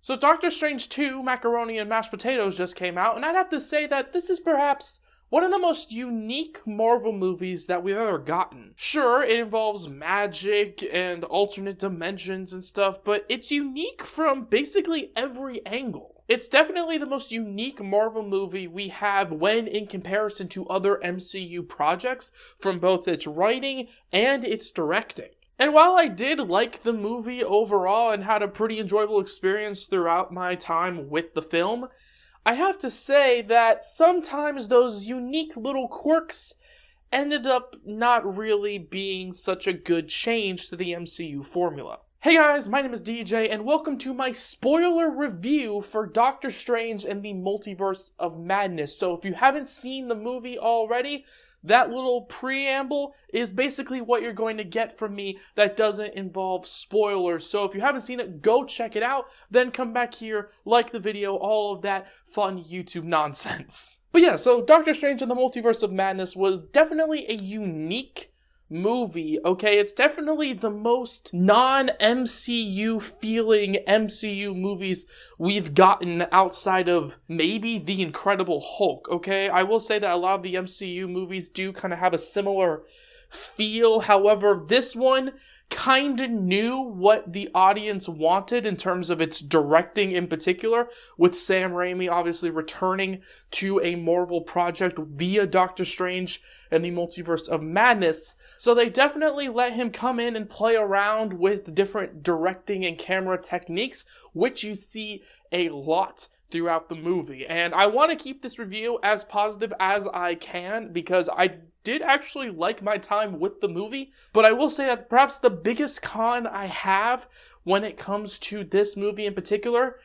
So Doctor Strange 2, Macaroni and Mashed Potatoes just came out, and I'd have to say that this is perhaps one of the most unique Marvel movies that we've ever gotten. Sure, it involves magic and alternate dimensions and stuff, but it's unique from basically every angle. It's definitely the most unique Marvel movie we have when in comparison to other MCU projects, from both its writing and its directing. And while I did like the movie overall and had a pretty enjoyable experience throughout my time with the film, I have to say that sometimes those unique little quirks ended up not really being such a good change to the MCU formula. Hey guys, my name is DJ, and welcome to my spoiler review for Doctor Strange and the Multiverse of Madness. So if you haven't seen the movie already, that little preamble is basically what you're going to get from me that doesn't involve spoilers. So if you haven't seen it, go check it out, then come back here, like the video, all of that fun YouTube nonsense. But yeah, so Doctor Strange and the Multiverse of Madness was definitely a unique movie, okay? It's definitely the most non-MCU feeling MCU movies we've gotten outside of maybe The Incredible Hulk, okay? I will say that a lot of the MCU movies do kind of have a similar feel. However, this one kind of knew what the audience wanted in terms of its directing in particular, with Sam Raimi obviously returning to a Marvel project via Doctor Strange and the Multiverse of Madness. So they definitely let him come in and play around with different directing and camera techniques, which you see a lot throughout the movie. And I want to keep this review as positive as I can because I did actually like my time with the movie, but I will say that perhaps the biggest con I have when it comes to this movie in particular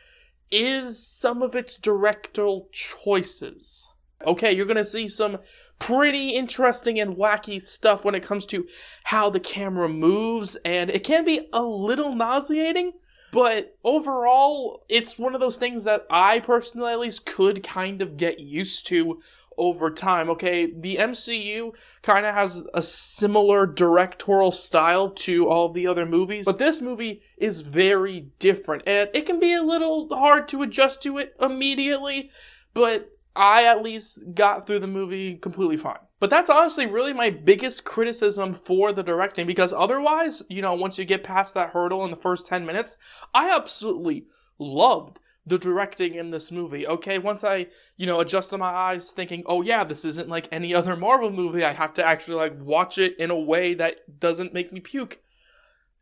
is some of its directorial choices. Okay, you're gonna see some pretty interesting and wacky stuff when it comes to how the camera moves, and it can be a little nauseating, but overall, it's one of those things that I personally at least could kind of get used to over time, okay? The MCU kind of has a similar directorial style to all the other movies, but this movie is very different, and it can be a little hard to adjust to it immediately, but I at least got through the movie completely fine. But that's honestly really my biggest criticism for the directing, because otherwise, once you get past that hurdle in the first 10 minutes, I absolutely loved the directing in this movie, okay? Once I, adjusted my eyes thinking, oh yeah, this isn't like any other Marvel movie, I have to actually watch it in a way that doesn't make me puke.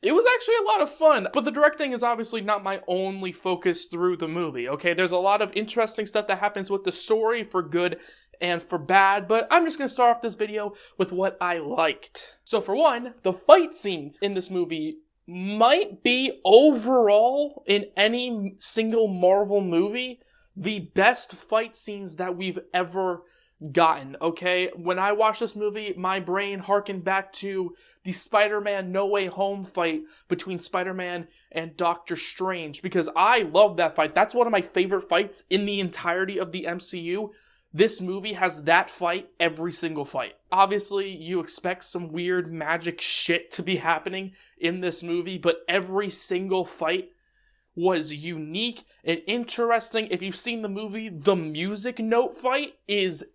It was actually a lot of fun, but the directing is obviously not my only focus through the movie, okay? There's a lot of interesting stuff that happens with the story for good and for bad, but I'm just going to start off this video with what I liked. So for one, the fight scenes in this movie might be overall in any single Marvel movie the best fight scenes that we've ever gotten, okay? When I watched this movie, my brain harkened back to the Spider-Man No Way Home fight between Spider-Man and Doctor Strange, because I love that fight. That's one of my favorite fights in the entirety of the MCU. This movie has that fight every single fight. Obviously, you expect some weird magic shit to be happening in this movie, but every single fight was unique and interesting. If you've seen the movie, the music note fight is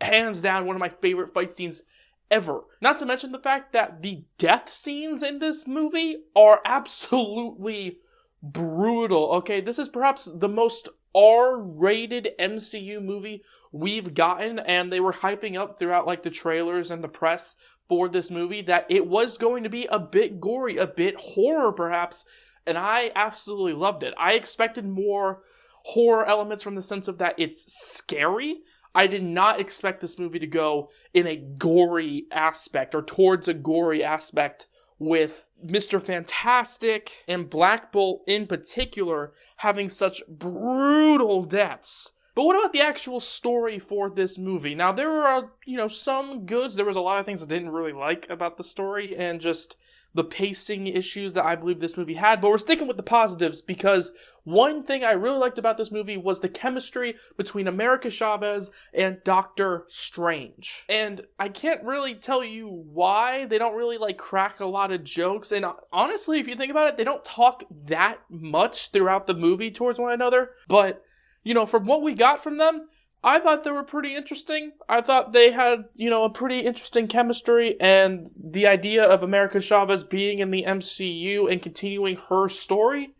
hands down one of my favorite fight scenes ever. Not to mention the fact that the death scenes in this movie are absolutely brutal, okay? This is perhaps the most R-rated MCU movie we've gotten, and they were hyping up throughout the trailers and the press for this movie that it was going to be a bit gory, a bit horror perhaps, and I absolutely loved it. I expected more horror elements from the sense of that it's scary. I did not expect this movie to go in a gory aspect or towards a gory aspect, with Mr. Fantastic and Black Bolt in particular having such brutal deaths. But what about the actual story for this movie? Now, there are, some goods. There was a lot of things I didn't really like about the story, and just the pacing issues that I believe this movie had, but we're sticking with the positives because one thing I really liked about this movie was the chemistry between America Chavez and Doctor Strange. And I can't really tell you why. They don't really like crack a lot of jokes, and honestly, if you think about it, they don't talk that much throughout the movie towards one another, but you know, from what we got from them, I thought they were pretty interesting. I thought they had, a pretty interesting chemistry, and the idea of America Chavez being in the MCU and continuing her story,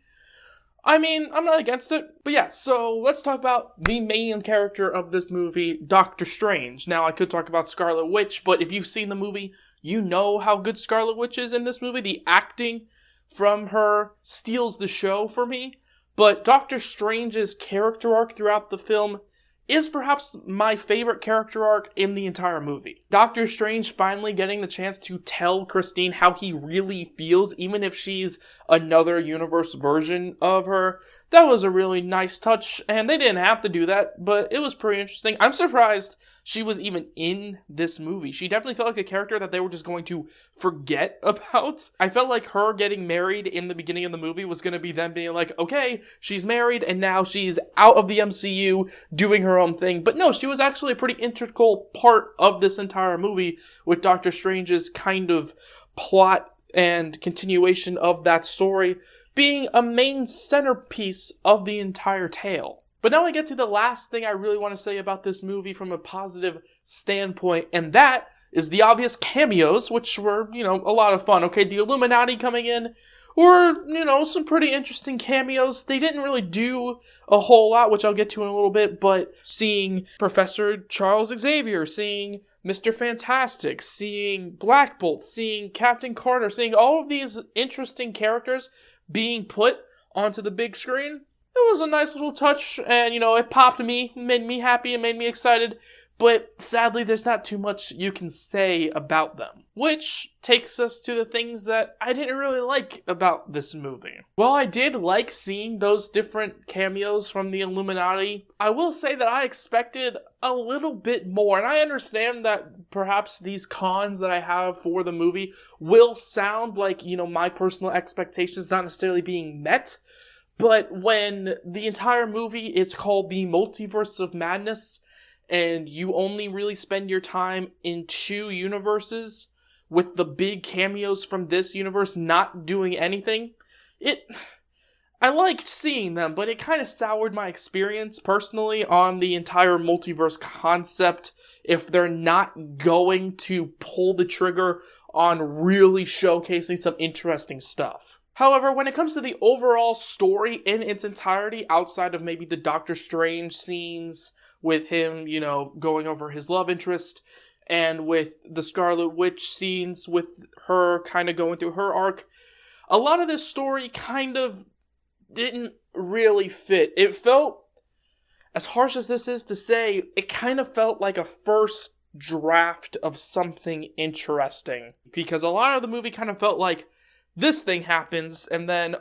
I mean, I'm not against it. But yeah, so let's talk about the main character of this movie, Doctor Strange. Now, I could talk about Scarlet Witch, but if you've seen the movie, you know how good Scarlet Witch is in this movie. The acting from her steals the show for me. But Doctor Strange's character arc throughout the film is perhaps my favorite character arc in the entire movie. Doctor Strange finally getting the chance to tell Christine how he really feels, even if she's another universe version of her. That was a really nice touch, and they didn't have to do that, but it was pretty interesting. I'm surprised she was even in this movie. She definitely felt like a character that they were just going to forget about. I felt like her getting married in the beginning of the movie was going to be them being like, okay, she's married, and now she's out of the MCU doing her own thing. But no, she was actually a pretty integral part of this entire movie with Doctor Strange's kind of plot and continuation of that story being a main centerpiece of the entire tale. But now I get to the last thing I really want to say about this movie from a positive standpoint, and that is the obvious cameos, which were, a lot of fun. Okay, the Illuminati coming in were, some pretty interesting cameos. They didn't really do a whole lot, which I'll get to in a little bit, but seeing Professor Charles Xavier, seeing Mr. Fantastic, seeing Black Bolt, seeing Captain Carter, seeing all of these interesting characters being put onto the big screen, it was a nice little touch, and, it popped me, made me happy, and made me excited. But sadly, there's not too much you can say about them. Which takes us to the things that I didn't really like about this movie. While I did like seeing those different cameos from the Illuminati, I will say that I expected a little bit more. And I understand that perhaps these cons that I have for the movie will sound like, my personal expectations not necessarily being met. But when the entire movie is called the Multiverse of Madness, and you only really spend your time in two universes, with the big cameos from this universe not doing anything, I liked seeing them, but it kind of soured my experience personally on the entire multiverse concept if they're not going to pull the trigger on really showcasing some interesting stuff. However, when it comes to the overall story in its entirety, outside of maybe the Doctor Strange scenes, with him, going over his love interest, and with the Scarlet Witch scenes with her kind of going through her arc, a lot of this story kind of didn't really fit. It felt, as harsh as this is to say, it kind of felt like a first draft of something interesting. Because a lot of the movie kind of felt like, this thing happens, and then,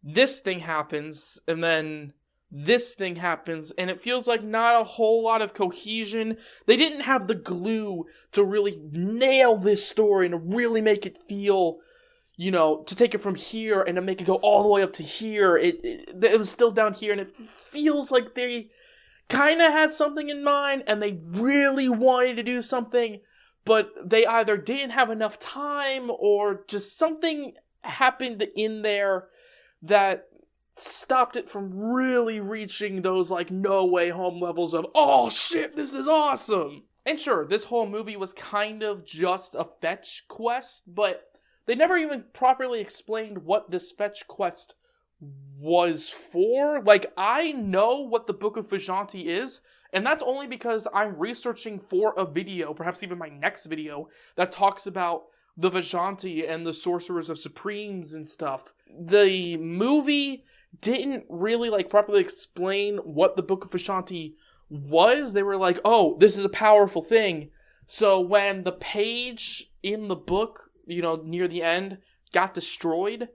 this thing happens, and then this thing happens, and it feels like not a whole lot of cohesion. They didn't have the glue to really nail this story and to really make it feel, to take it from here and to make it go all the way up to here. It was still down here, and it feels like they kind of had something in mind, and they really wanted to do something, but they either didn't have enough time, or just something happened in there that stopped it from really reaching those, No Way Home levels of, oh shit, this is awesome! And sure, this whole movie was kind of just a fetch quest, but they never even properly explained what this fetch quest was for. I know what the Book of Vishanti is, and that's only because I'm researching for a video, perhaps even my next video, that talks about the Vishanti and the Sorcerers of Supremes and stuff. The movie didn't really, properly explain what the Book of Vishanti was. They were like, oh, this is a powerful thing. So when the page in the book, near the end, got destroyed,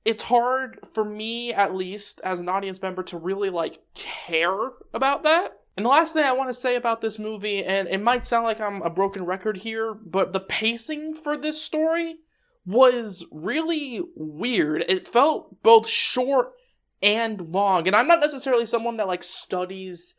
it's hard for me, at least, as an audience member, to really, care about that. And the last thing I want to say about this movie, and it might sound like I'm a broken record here, but the pacing for this story was really weird. It felt both short and long. And I'm not necessarily someone that, like, studies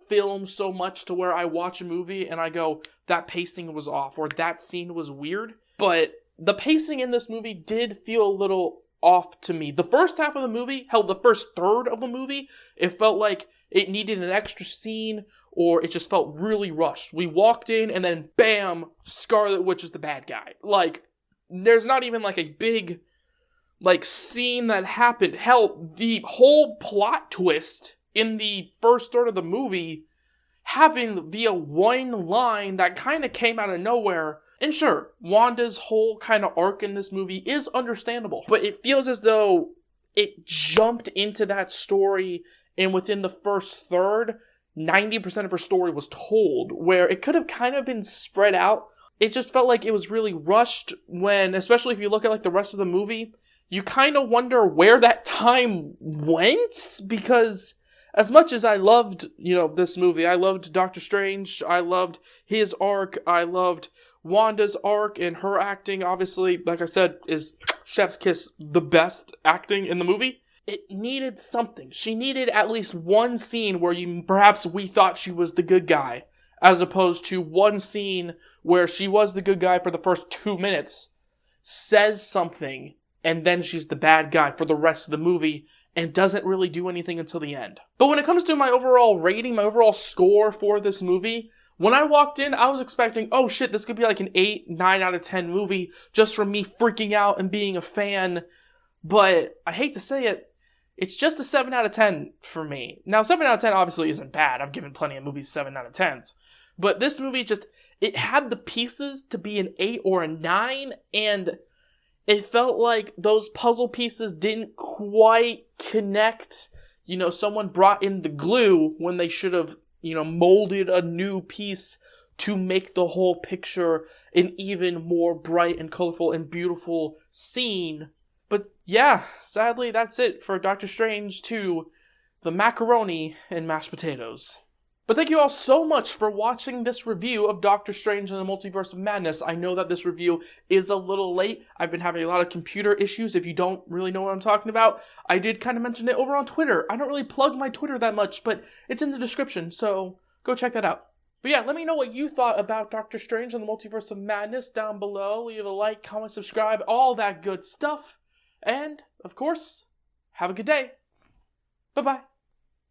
film so much to where I watch a movie and I go, that pacing was off, or that scene was weird. But the pacing in this movie did feel a little off to me. The first half of the movie, hell, the first third of the movie, it felt like it needed an extra scene, or it just felt really rushed. We walked in and then bam, Scarlet Witch is the bad guy. Like, there's not even like a big, like, scene that happened. Hell, the whole plot twist in the first third of the movie happened via one line that kind of came out of nowhere. And sure, Wanda's whole kind of arc in this movie is understandable, but it feels as though it jumped into that story, and within the first third, 90% of her story was told, where it could have kind of been spread out. It just felt like it was really rushed when, especially if you look at like the rest of the movie, you kind of wonder where that time went, because as much as I loved, this movie, I loved Doctor Strange, I loved his arc, I loved Wanda's arc, and her acting, obviously, like I said, is chef's kiss the best acting in the movie. It needed something. She needed at least one scene where perhaps we thought she was the good guy, as opposed to one scene where she was the good guy for the first 2 minutes, says something, and then she's the bad guy for the rest of the movie, and doesn't really do anything until the end. But when it comes to my overall rating, my overall score for this movie, when I walked in, I was expecting, oh shit, this could be like an 8, 9 out of 10 movie, just from me freaking out and being a fan. But I hate to say it, it's just a 7 out of 10 for me. Now, 7 out of 10 obviously isn't bad. I've given plenty of movies 7 out of 10s. But this movie it had the pieces to be an 8 or a 9, and it felt like those puzzle pieces didn't quite connect. Someone brought in the glue when they should have, molded a new piece to make the whole picture an even more bright and colorful and beautiful scene. But yeah, sadly, that's it for Doctor Strange 2, the macaroni and mashed potatoes. But thank you all so much for watching this review of Doctor Strange and the Multiverse of Madness. I know that this review is a little late. I've been having a lot of computer issues. If you don't really know what I'm talking about, I did kind of mention it over on Twitter. I don't really plug my Twitter that much, but it's in the description, so go check that out. But yeah, let me know what you thought about Doctor Strange and the Multiverse of Madness down below. Leave a like, comment, subscribe, all that good stuff. And, of course, have a good day. Bye-bye.